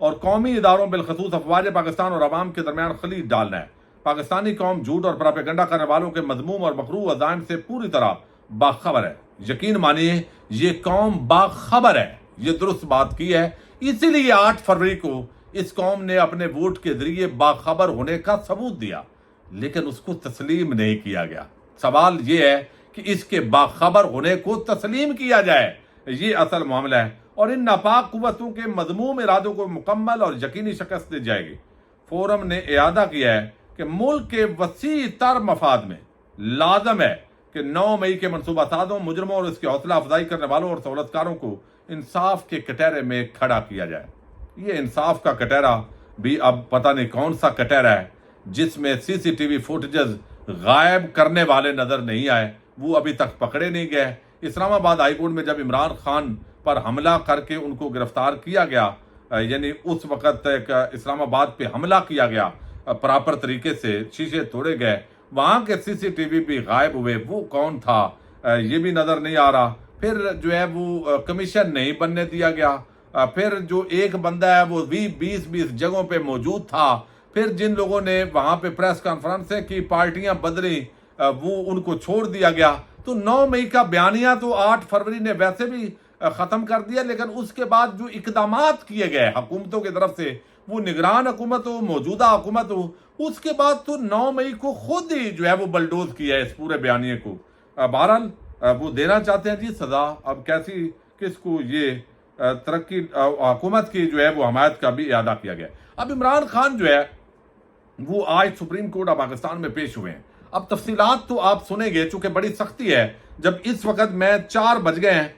اور قومی اداروں بالخصوص افواج پاکستان اور عوام کے درمیان خلیج ڈالنا ہے۔ پاکستانی قوم جھوٹ اور پراپیگنڈا کرنے والوں کے مذموم اور مغرور عزائم سے پوری طرح باخبر ہے۔ یقین مانیے یہ قوم باخبر ہے، یہ درست بات کی ہے۔ اسی لیے 8 فروری کو اس قوم نے اپنے ووٹ کے ذریعے باخبر ہونے کا ثبوت دیا، لیکن اس کو تسلیم نہیں کیا گیا۔ سوال یہ ہے کہ اس کے باخبر ہونے کو تسلیم کیا جائے، یہ اصل معاملہ ہے، اور ان ناپاک قوتوں کے مذموم ارادوں کو مکمل اور یقینی شکست دی جائے گی۔ فورم نے اعادہ کیا ہے کہ ملک کے وسیع تر مفاد میں لازم ہے کہ 9 مئی کے منصوبہ سازوں، مجرموں اور اس کی حوصلہ افزائی کرنے والوں اور سہولتکاروں کو انصاف کے کٹہرے میں کھڑا کیا جائے۔ یہ انصاف کا کٹہرا بھی اب پتہ نہیں کون سا کٹہرا ہے جس میں سی سی ٹی وی فوٹیجز غائب کرنے والے نظر نہیں آئے، وہ ابھی تک پکڑے نہیں گئے۔ اسلام آباد ہائی کورٹ میں جب عمران خان پر حملہ کر کے ان کو گرفتار کیا گیا، یعنی اس وقت ایک اسلام آباد پہ حملہ کیا گیا پراپر طریقے سے، شیشے توڑے گئے، وہاں کے سی سی ٹی وی بھی غائب ہوئے، وہ کون تھا یہ بھی نظر نہیں آ رہا۔ پھر جو ہے وہ کمیشن نہیں بننے دیا گیا، پھر جو ایک بندہ ہے وہ 20 جگہوں پہ موجود تھا، پھر جن لوگوں نے وہاں پہ پریس کانفرنسیں کی، پارٹیاں بدلی، وہ ان کو چھوڑ دیا گیا۔ تو 9 مئی کا بیانیہ تو 8 فروری نے ویسے بھی ختم کر دیا، لیکن اس کے بعد جو اقدامات کیے گئے حکومتوں کی طرف سے، وہ نگران حکومت ہو، موجودہ حکومت ہو، اس کے بعد تو 9 مئی کو خود ہی جو ہے وہ بلڈوز کیا ہے اس پورے بیانیے کو۔ بہرحال وہ دینا چاہتے ہیں جی سزا، اب کیسی کس کو یہ ترقی حکومت کی جو ہے وہ حمایت کا بھی اعادہ کیا گیا۔ اب عمران خان جو ہے وہ آج سپریم کورٹ آف پاکستان میں پیش ہوئے ہیں۔ اب تفصیلات تو آپ سنیں گے، چونکہ بڑی سختی ہے جب اس وقت میں 4 بج گئے ہیں،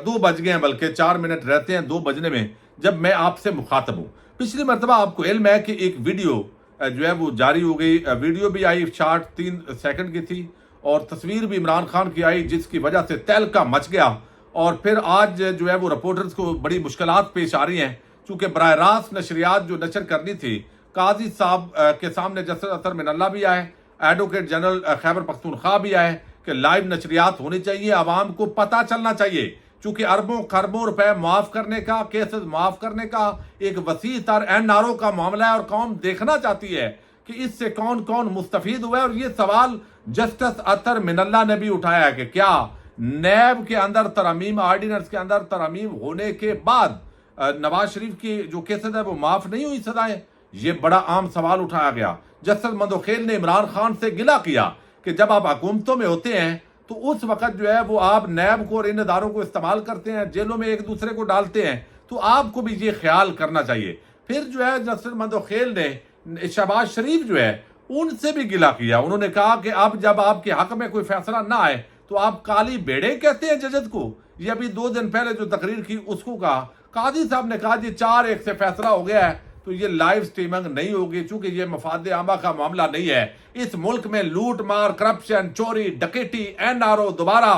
2 بج گئے ہیں، بلکہ 4 منٹ رہتے ہیں 2 بجنے میں، جب میں آپ سے مخاطب ہوں۔ پچھلی مرتبہ آپ کو علم ہے کہ ایک ویڈیو جو ہے وہ جاری ہو گئی، ویڈیو بھی آئی شارٹ 3 سیکنڈ کی تھی، اور تصویر بھی عمران خان کی آئی، جس کی وجہ سے تہلکہ مچ گیا، اور پھر آج جو ہے وہ رپورٹرز کو بڑی مشکلات پیش آ رہی ہیں، چونکہ براہ راست نشریات جو نشر کرنی تھی، قاضی صاحب کے سامنے جسٹس اطہر من اللہ بھی آئے، ایڈوکیٹ جنرل خیبر پختونخوا بھی آئے کہ لائیو نشریات ہونی چاہیے، عوام کو پتہ چلنا چاہیے، چونکہ اربوں خربوں روپے معاف کرنے کا، کیسز معاف کرنے کا ایک وسیع تر NRO کا معاملہ ہے، اور قوم دیکھنا چاہتی ہے کہ اس سے کون کون مستفید ہوا ہے۔ اور یہ سوال جسٹس اطہر من اللہ نے بھی اٹھایا ہے کہ کیا نیب کے اندر ترامیم، آرڈیننس کے اندر ترامیم ہونے کے بعد نواز شریف کی جو کیسز ہے وہ معاف نہیں ہوئی سزائیں؟ یہ بڑا عام سوال اٹھایا گیا۔ جسٹس مندوخیل نے عمران خان سے گلہ کیا کہ جب آپ حکومتوں میں ہوتے ہیں تو اس وقت جو ہے وہ آپ نیب کو اور ان اداروں کو استعمال کرتے ہیں، جیلوں میں ایک دوسرے کو ڈالتے ہیں، تو آپ کو بھی یہ خیال کرنا چاہیے۔ پھر جو ہے جسٹس مندوخیل نے شہباز شریف جو ہے ان سے بھی گلہ کیا، انہوں نے کہا کہ اب جب آپ کے حق میں کوئی فیصلہ نہ آئے تو آپ کالی بیڑے کہتے ہیں ججز کو۔ یہ ابھی 2 دن پہلے جو تقریر کی اس کو کہا، قاضی صاحب نے کہا جی 4-1 سے فیصلہ ہو گیا ہے، تو یہ لائیو سٹریمنگ نہیں ہوگی، چونکہ یہ مفاد عامہ کا معاملہ نہیں ہے۔ اس ملک میں لوٹ مار، کرپشن، چوری، ڈکیٹی، NRO دوبارہ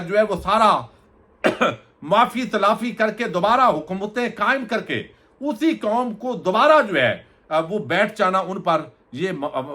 جو ہے وہ سارا معافی تلافی کر کے دوبارہ حکومتیں قائم کر کے اسی قوم کو دوبارہ جو ہے وہ بیٹھ جانا ان پر، یہ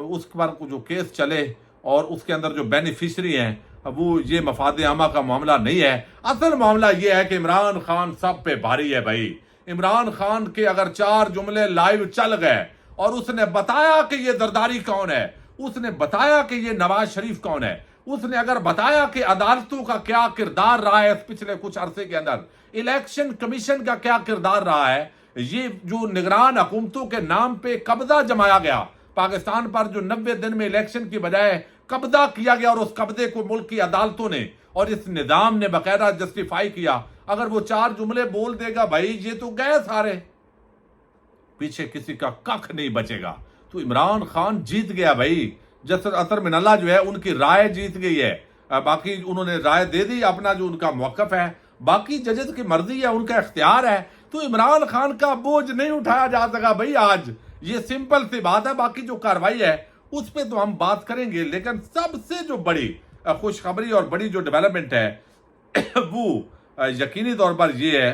اس پر جو کیس چلے اور اس کے اندر جو بینیفیشری ہیں وہ یہ مفاد عامہ کا معاملہ نہیں ہے۔ اصل معاملہ یہ ہے کہ عمران خان سب پہ بھاری ہے بھائی۔ عمران خان کے اگر 4 جملے لائیو چل گئے اور اس نے بتایا کہ یہ زرداری کون ہے، اس نے بتایا کہ یہ نواز شریف کون ہے، اس نے اگر بتایا کہ عدالتوں کا کیا کردار رہا ہے پچھلے کچھ عرصے کے اندر، الیکشن کمیشن کا کیا کردار رہا ہے، یہ جو نگران حکومتوں کے نام پہ قبضہ جمایا گیا پاکستان پر، جو 90 دن میں الیکشن کی بجائے قبضہ کیا گیا، اور اس قبضے کو ملک کی عدالتوں نے اور اس نظام نے باقاعدہ جسٹیفائی کیا، اگر وہ 4 جملے بول دے گا بھائی یہ تو گئے سارے، پیچھے کسی کا ککھ نہیں بچے گا۔ تو عمران خان جیت گیا بھائی۔ جسٹس اطہر من اللہ جو ہے ان کی رائے جیت گئی ہے، باقی انہوں نے رائے دے دی، اپنا جو ان کا موقف ہے، باقی ججز کی مرضی ہے، ان کا اختیار ہے، تو عمران خان کا بوجھ نہیں اٹھایا جا سکا بھائی آج، یہ سمپل سی بات ہے۔ باقی جو کارروائی ہے اس پہ تو ہم بات کریں گے، لیکن سب سے جو بڑی خوشخبری اور بڑی جو ڈیولپمنٹ ہے وہ یقینی طور پر یہ ہے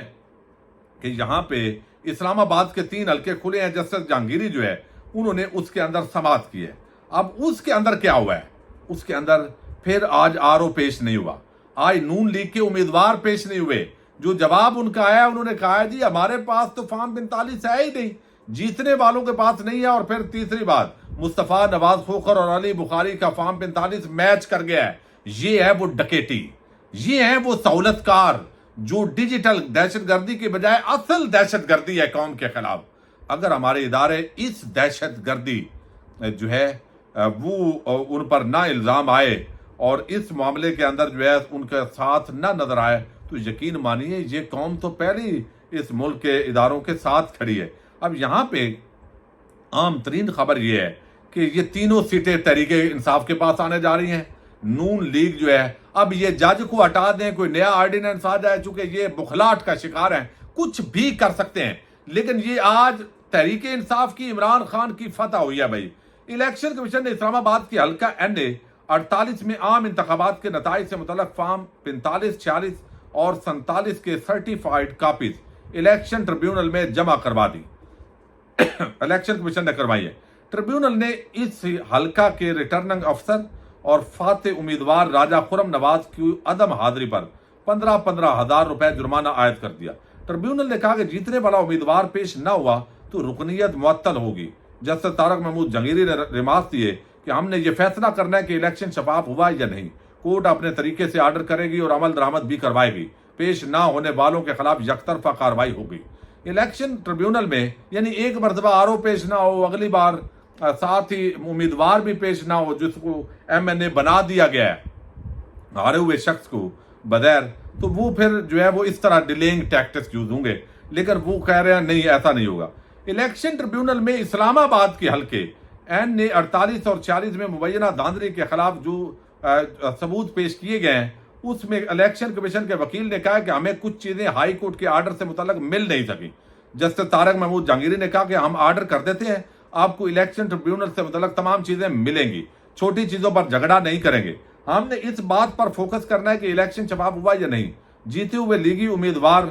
کہ یہاں پہ اسلام آباد کے 3 حلقے کھلے ہیں۔ جسٹس جہانگیری جو ہے انہوں نے اس کے اندر سماعت کی ہے۔ اب اس کے اندر کیا ہوا ہے، اس کے اندر پھر آج RO پیش نہیں ہوا، آج نون لیگ کے امیدوار پیش نہیں ہوئے، جو جواب ان کا آیا انہوں نے کہا ہے جی ہمارے پاس تو فارم 45 ہے ہی نہیں، جیتنے والوں کے پاس نہیں ہے، اور پھر تیسری بات مصطفیٰ نواز کھوکھر اور علی بخاری کا فارم 45 میچ کر گیا ہے۔ یہ ہے وہ ڈکیٹی، یہ ہے وہ سہولت کار جو ڈیجیٹل دہشت گردی کی بجائے اصل دہشت گردی ہے قوم کے خلاف۔ اگر ہمارے ادارے اس دہشت گردی جو ہے وہ ان پر نہ الزام آئے اور اس معاملے کے اندر جو ہے ان کا ساتھ نہ نظر آئے تو یقین مانیے یہ قوم تو پہلی اس ملک کے اداروں کے ساتھ کھڑی ہے۔ اب یہاں پہ عام ترین خبر یہ ہے کہ یہ تینوں سیٹیں تحریک انصاف کے پاس آنے جا رہی ہیں۔ نون لیگ جو ہے اب یہ جج کو ہٹا دیں، کوئی نیا آرڈیننس آ جائے، چونکہ یہ بخلاٹ کا شکار ہیں، کچھ بھی کر سکتے ہیں، لیکن یہ آج تحریک انصاف کی عمران خان کی فتح ہوئی ہے بھائی۔ الیکشن کمیشن نے اسلام آباد کی حلقہ این اے 48 میں عام انتخابات کے نتائج سے متعلق فارم 45، 46 اور 47 کے سرٹیفائیڈ کاپیز الیکشن ٹریبیونل میں جمع کروا دی۔ الیکشن کمیشن نے کروائی ہے۔ ٹریبیونل نے اس حلقہ کے ریٹرننگ افسر اور فاتح امیدوار راجہ خرم نواز کی عدم حاضری پر 15 ہزار روپے جرمانہ عائد کر دیا۔ ٹریبیونل نے کہا کہ جیتنے والا امیدوار پیش نہ ہوا تو رکنیت معطل ہوگی۔ جسٹس طارق محمود جہانگیری نے ریمارکس دیے کہ ہم نے یہ فیصلہ کرنا ہے کہ الیکشن شفاف ہوا یا نہیں۔ کورٹ اپنے طریقے سے آرڈر کرے گی اور عمل درآمد بھی کروائے گی۔ پیش نہ ہونے والوں کے خلاف یک طرفہ کارروائی ہوگی۔ الیکشن ٹریبیونل میں یعنی ایک مرتبہ آر او پیش نہ ہو، اگلی بار ساتھ ہی امیدوار بھی پیش نہ ہو جس کو ایم این اے بنا دیا گیا ہے ہارے ہوئے شخص کو بدیر، تو وہ پھر جو ہے وہ اس طرح ڈیلینگ ٹیکٹکس یوز ہوں گے، لیکن وہ کہہ رہے ہیں نہیں ایسا نہیں ہوگا۔ الیکشن ٹریبیونل میں اسلام آباد کے حلقے این اے 48 اور 46 میں مبینہ دھاندلی کے خلاف جو ثبوت پیش کیے گئے ہیں اس میں الیکشن کمیشن کے وکیل نے کہا کہ ہمیں کچھ چیزیں ہائی کورٹ کے آرڈر سے متعلق مل نہیں سکی۔ جسٹس طارق محمود جہانگیری نے کہا کہ ہم آرڈر کر دیتے ہیں، آپ کو الیکشن ٹریبیونل سے متعلق تمام چیزیں ملیں گی، چھوٹی چیزوں پر جھگڑا نہیں کریں گے۔ ہم نے اس بات پر فوکس کرنا ہے کہ الیکشن شفاف ہوا یا نہیں۔ جیتے ہوئے لیگی امیدوار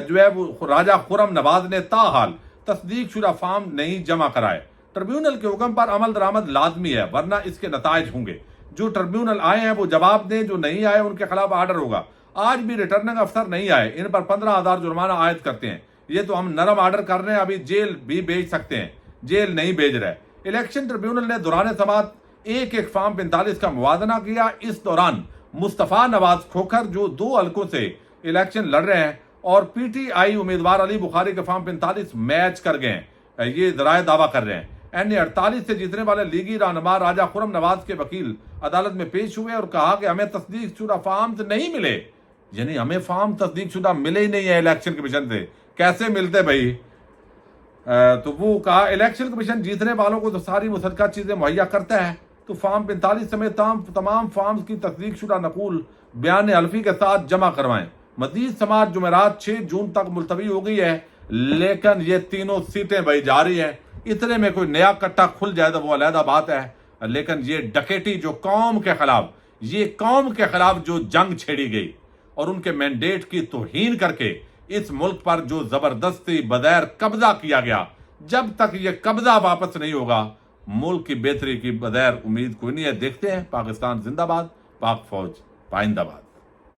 جو ہے وہ راجہ خرم نواز نے تاحال تصدیق شدہ فارم نہیں جمع کرائے۔ ٹریبیونل کے حکم پر عمل درآمد لازمی ہے ورنہ اس کے نتائج ہوں گے۔ جو ٹریبیونل آئے ہیں وہ جواب دیں، جو نہیں آئے ان کے خلاف آرڈر ہوگا۔ آج بھی ریٹرننگ افسر نہیں آئے، ان پر 15,000 جرمانہ عائد کرتے ہیں۔ یہ تو ہم نرم آرڈر کر رہے ہیں، ابھی جیل بھی بھیج سکتے ہیں، جیل نہیں بھیج رہے۔ الیکشن ٹریبیونل نے دوران سماعت ایک فارم 45 کا موازنہ کیا۔ اس دوران مصطفیٰ نواز کھوکھر جو 2 حلقوں سے الیکشن لڑ رہے ہیں اور پی ٹی آئی امیدوار علی بخاری کے فارم 45 میچ کر گئے ہیں، یہ ذرائع دعویٰ کر رہے ہیں۔ این اے 48 سے جیتنے والے لیگی رہنما راجہ خرم نواز کے وکیل عدالت میں پیش ہوئے اور کہا کہ ہمیں تصدیق شدہ فارمز نہیں ملے، یعنی ہمیں فارم تصدیق شدہ ملے ہی نہیں ہے الیکشن کمیشن سے، کیسے ملتے بھائی؟ تو وہ کہا الیکشن کمیشن جیتنے والوں کو تو ساری مصدقہ چیزیں مہیا کرتا ہے، تو فارم 45 سمیت تمام فارمز کی تصدیق شدہ نقول بیان حلفی کے ساتھ جمع کروائیں۔ مزید سماعت جمعرات 6 جون تک ملتوی ہو گئی ہے، لیکن یہ تینوں سیٹیں بھائی جاری ہیں۔ اتنے میں کوئی نیا کٹا کھل جائے تو وہ علیحدہ بات ہے، لیکن یہ ڈکیٹی جو قوم کے خلاف جو جنگ چھیڑی گئی اور ان کے مینڈیٹ کی توہین کر کے اس ملک پر جو زبردستی بغیر قبضہ کیا گیا، جب تک یہ قبضہ واپس نہیں ہوگا ملک کی بہتری کی بغیر امید کوئی نہیں ہے۔ دیکھتے ہیں۔ پاکستان زندہ باد، پاک فوج پائندہ باد۔